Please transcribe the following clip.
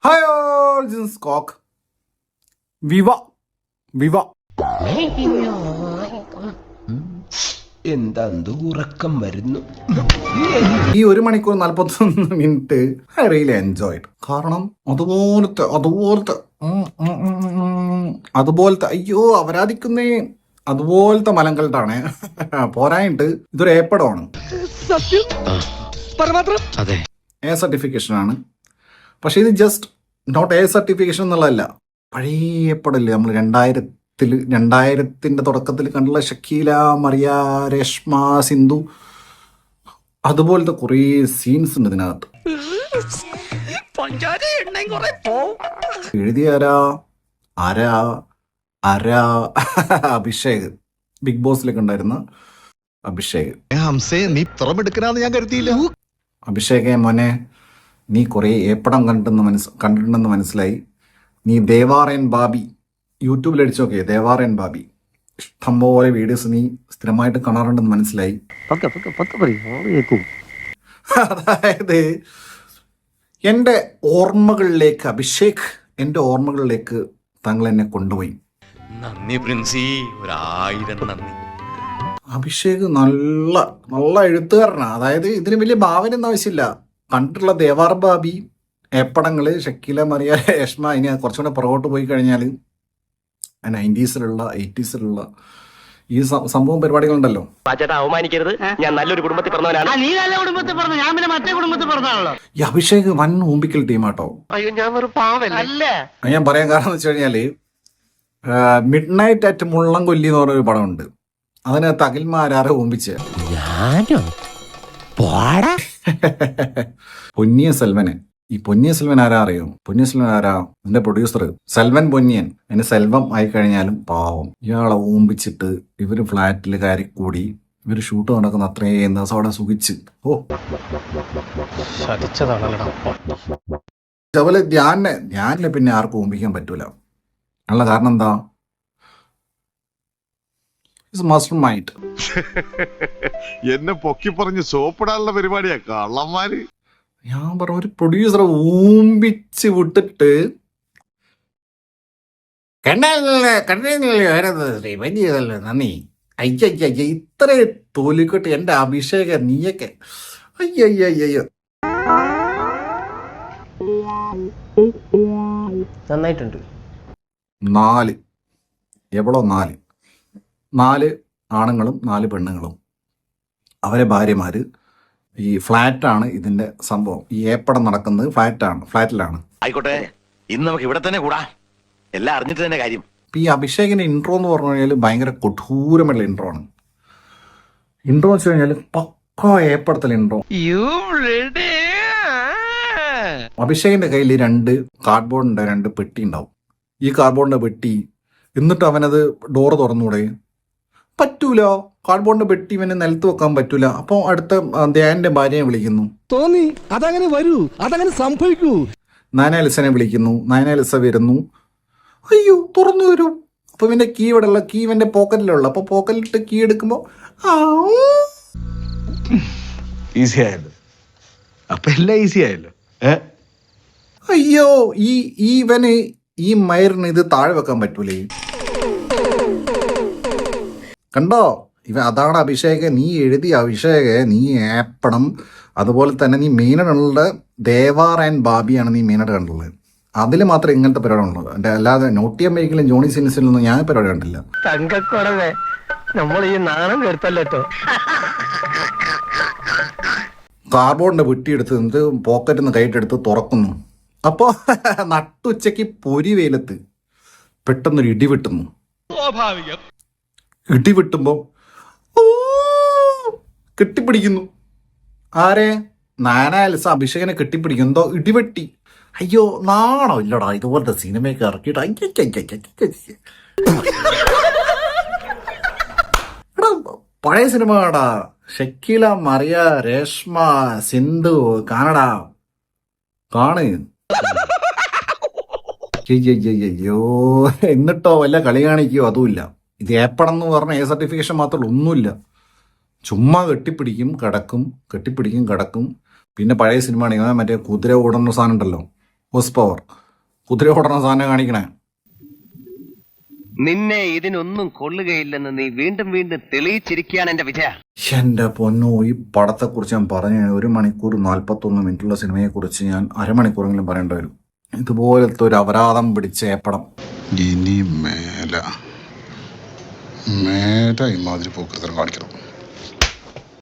Hi all, this is Cock. Viva. Viva. എന്താ ഉറക്കം വരുന്നു. ഈ 1 മണിക്കൂർ 41 മിനിറ്റ് ഐ റിയലി എൻജോയ്ഡ്. കാരണം അതുപോലത്തെ അയ്യോ അവരാധിക്കുന്നേ അതുപോലത്തെ മലങ്കൾട്ടാണ്. പോരായിട്ട് ഇതൊരു ഏപ്പടമാണ്, എ സർട്ടിഫിക്കേഷൻ ആണ്. പക്ഷെ ഇത് ജസ്റ്റ് നോട്ട് എ സർട്ടിഫിക്കേഷൻ എന്നുള്ളതല്ല. പഴയ പടല്ലേ നമ്മൾ 2000ത്തിന്റെ തുടക്കത്തിൽ കണ്ടുള്ള ഷക്കീല, മറിയ, രേഷ്മ, സിന്ധു, അതുപോലത്തെ കുറേ സീൻസ് ഉണ്ട് ഇതിനകത്ത്. എഴുതിയ ആരാ അഭിഷേക്, ബിഗ് ബോസിലൊക്കെ ഉണ്ടായിരുന്ന അഭിഷേക്. അഭിഷേകെ മോനെ, നീ കുറേ ഏപ്പടം കണ്ടിട്ടുണ്ടെന്ന് മനസ്സിലായി. നീ ദേവാറയൻ ബാബി യൂട്യൂബിൽ അടിച്ചു നോക്കിയേ, ദേവാറയൻ ബാബി ഇഷ്ടംപോലെ വീഡിയോസ് നീ സ്ഥിരമായിട്ട് കാണാറുണ്ടെന്ന് മനസ്സിലായി. അതായത് എൻ്റെ ഓർമ്മകളിലേക്ക് അഭിഷേക്, എൻ്റെ ഓർമ്മകളിലേക്ക് താങ്കൾ എന്നെ കൊണ്ടുപോയി. നന്ദി പ്രിൻസി, 1000 നന്ദി. അഭിഷേക് നല്ല നല്ല എഴുത്തുകാരനാണ്. അതായത് ഇതിന് വലിയ ഭാവനയൊന്നും ആവശ്യമില്ല. കണ്ടിട്ടുള്ള ദേവാർ ബാബി, ഏപ്പടങ്ങള്, ഷക്കീല, മറിയ, രേഷ്മ, ഇനി കുറച്ചുകൂടെ പുറകോട്ട് പോയി കഴിഞ്ഞാൽ 90s-ലുള്ള 80s-ലുള്ള ഈ സംഭവം പരിപാടികളുണ്ടല്ലോ. അവമാനിക്കരുത്, ഞാൻ നല്ലൊരു കുടുംബത്തിൽ പറഞ്ഞവനാണ്. നീ നല്ല കുടുംബത്തിൽ പറഞ്ഞു, ഞാൻ പിന്നെ മറ്റേ കുടുംബത്തിൽ പറഞ്ഞാണല്ലോ. ഈ അഭിഷേക് വൻ ഊമ്പിക്കൽ ടീമാട്ടോ. അയ്യോ, ഞാൻ ഒരു പാവല്ലേ. ഞാൻ പറയാൻ കാരണം എന്ന് വെച്ച് കഴിഞ്ഞാല് മിഡ് നൈറ്റ് അറ്റ് മുള്ളംകൊല്ലി എന്ന് പറഞ്ഞൊരു പടമുണ്ട്. അതിനകത്ത് അഖിൽമാരാറെ ഊമ്പിച്ച് പൊന്നിയ സെൽവനെ. ഈ പൊന്നിയ സെൽവൻ ആരാ അറിയോ? പൊന്നിയ സെൽവൻ ആരാ? എന്റെ പ്രൊഡ്യൂസർ സെൽവൻ പൊന്നിയൻ. എന്നെ സെൽവം ആയി കഴിഞ്ഞാലും പാവം. ഇയാളെ ഊമ്പിച്ചിട്ട് ഇവര് ഫ്ലാറ്റിൽ കയറിക്കൂടി ഇവര് ഷൂട്ട് നടക്കുന്ന അത്രയും ദിവസം അവിടെ സുഖിച്ച്. അതുപോലെ ധ്യാനിനെ പിന്നെ ആർക്കും ഊമ്പിക്കാൻ പറ്റൂല. ഉള്ള കാരണം എന്താ? Master mind. എന്നെ പൊക്കി പറഞ്ഞ് സോപ്പിടാനുള്ള പരിപാടിയാ കള്ളന്മാര്. ഞാൻ പറഞ്ഞ ഒരു പ്രൊഡ്യൂസറെ ഊമ്പിച്ച് വിട്ടിട്ട് നന്ദി അയ്യ ഇത്ര തോലിക്കോട്ട് എന്റെ അഭിഷേക നീയൊക്കെ അയ്യോ നന്നായിട്ടുണ്ട്. 4 എവളോ 4 ആണുങ്ങളും 4 പെണ്ണുങ്ങളും, അവരെ ഭാര്യമാര്. ഈ ഫ്ലാറ്റാണ് ഇതിന്റെ സംഭവം. ഈ ഏപ്പടം നടക്കുന്നത് ഫ്ലാറ്റിലാണ്. ആയിക്കോട്ടെ, ഇന്ന് നമുക്ക് ഇവിടെ തന്നെ കൂടാ, എല്ലാം അറിഞ്ഞിട്ട് തന്നെ കാര്യം. ഈ അഭിഷേകിന്റെ ഇൻട്രോ എന്ന് പറഞ്ഞു കഴിഞ്ഞാൽ ഭയങ്കര കൊടൂരമുള്ള ഇൻട്രോ ആണ്. ഇൻട്രോ എന്ന് വെച്ച് കഴിഞ്ഞാൽ പക്ക ഏപ്പടത്തിൽ ഇൻട്രോ. അഭിഷേകിന്റെ കയ്യിൽ 2 കാർഡ്ബോർഡിന്റെ 2 പെട്ടി ഉണ്ടാവും. ഈ കാർഡ്ബോർഡിന്റെ പെട്ടി എന്നിട്ട് അവനത് ഡോറ് തുറന്നുകൂടെ? പറ്റൂല. കാർഡ്ബോർഡിന്റെ പെട്ടി ഇവന് നിലത്ത് വെക്കാൻ പറ്റൂല. അപ്പൊ അടുത്ത ധ്യാന്റെ ഭാര്യയെ വിളിക്കുന്നു. തോന്നി അതങ്ങനെ വരൂ, അതങ്ങനെ സംഭവിക്കൂ. നയനാലിസനെ വിളിക്കുന്നു. നയനാലിസ വരുന്നു. അയ്യോ തുറന്നു തരൂ. അപ്പൊ ഇവന്റെ കീ ഇവിടെ ഉള്ള കീ ഇവന്റെ പോക്കറ്റിലുള്ള. അപ്പൊ പോക്കറ്റിലിട്ട് കീ എടുക്കുമ്പോ ഈസി ആയല്ലോ. അപ്പൊ എല്ലാം ഈസി ആയല്ലോ. അയ്യോ ഇവന് ഈ മയറിന് ഇത് താഴെ വെക്കാൻ പറ്റൂലേ? കണ്ടോ? അതാണ് അഭിഷേക്. നീ എഴുതിയ അഭിഷേക്, നീ ഏപ്പണം. അതുപോലെ തന്നെ നീ മെയിനായിട്ടുള്ള ദേവാർ ആൻഡ് ബാബിയാണ് നീ മെയിനായിട്ട് കണ്ടുള്ളത്. അതിൽ മാത്രമേ ഇങ്ങനത്തെ പരിപാടി ഉള്ളത്. അല്ലാതെ നോട്ടി അമ്മയ്ക്കിലും ജോണി സിനിസിലൊന്നും ഞാൻ പരിപാടി കണ്ടില്ല. തങ്കക്കുറവേ, നമ്മൾ ഈ നാണം കേട്ടല്ലോ. കാർബോർഡിന്റെ വെട്ടിയെടുത്ത് എന്നിട്ട് പോക്കറ്റിൽ നിന്ന് കൈയിട്ടെടുത്ത് തുറക്കുന്നു. അപ്പോൾ നട്ടുച്ചയ്ക്ക് പൊരി വെയിലത്ത് പെട്ടെന്നൊരു ഇടി വെട്ടുന്നു. ഇടി വെട്ടുമ്പോൾ കെട്ടിപ്പിടിക്കുന്നു. ആരെ? നാനാലിസ അഭിഷേകനെ കെട്ടിപ്പിടിക്കും. എന്തോ ഇടിവെട്ടി. അയ്യോ നാണോ ഇല്ലടാ ഇതുപോലത്തെ സിനിമയൊക്കെ ഇറക്കിയിട്ട്. പഴയ സിനിമ കാണാ. ഷക്കീല, മറിയ, രേഷ്മ, സിന്ധു കാണടാ, കാണ്. അയ്യോ എന്നിട്ടോ വല്ല കളി കാണിക്കോ? അതുമില്ല. ഇത് ഏപ്പണം എന്ന് പറഞ്ഞ എ സർട്ടിഫിക്കേഷൻ മാത്രമല്ല, ഒന്നുമില്ല. ചുമ്മാ കെട്ടിപ്പിടിക്കും കിടക്കും, കെട്ടിപ്പിടിക്കും കിടക്കും. പിന്നെ പഴയ സിനിമ ആണെങ്കിൽ മറ്റേ കുതിര ഓടുന്ന സാധനം ഉണ്ടല്ലോ, ഹോസ് പവർ, കുതിര ഓടണ സാധനം കാണിക്കണേ. നിന്നെ ഇതിനൊന്നും കൊള്ളുകയില്ലെന്ന് നീ വീണ്ടും വീണ്ടും തെളിയിച്ചിരിക്കുകയാണ് എന്റെ വിജയ. എൻ്റെ പൊന്നോ, ഈ പടത്തെക്കുറിച്ച് ഞാൻ പറഞ്ഞു 1 മണിക്കൂർ 41 മിനിറ്റുള്ള സിനിമയെക്കുറിച്ച് ഞാൻ അരമണിക്കൂറെങ്കിലും പറയേണ്ടി വരും. ഇതുപോലത്തെ ഒരു അപരാധം പിടിച്ച ഏപ്പടം ഇനി മേല ഇമാതിരി പോക്കൃതം കാണിക്കണം.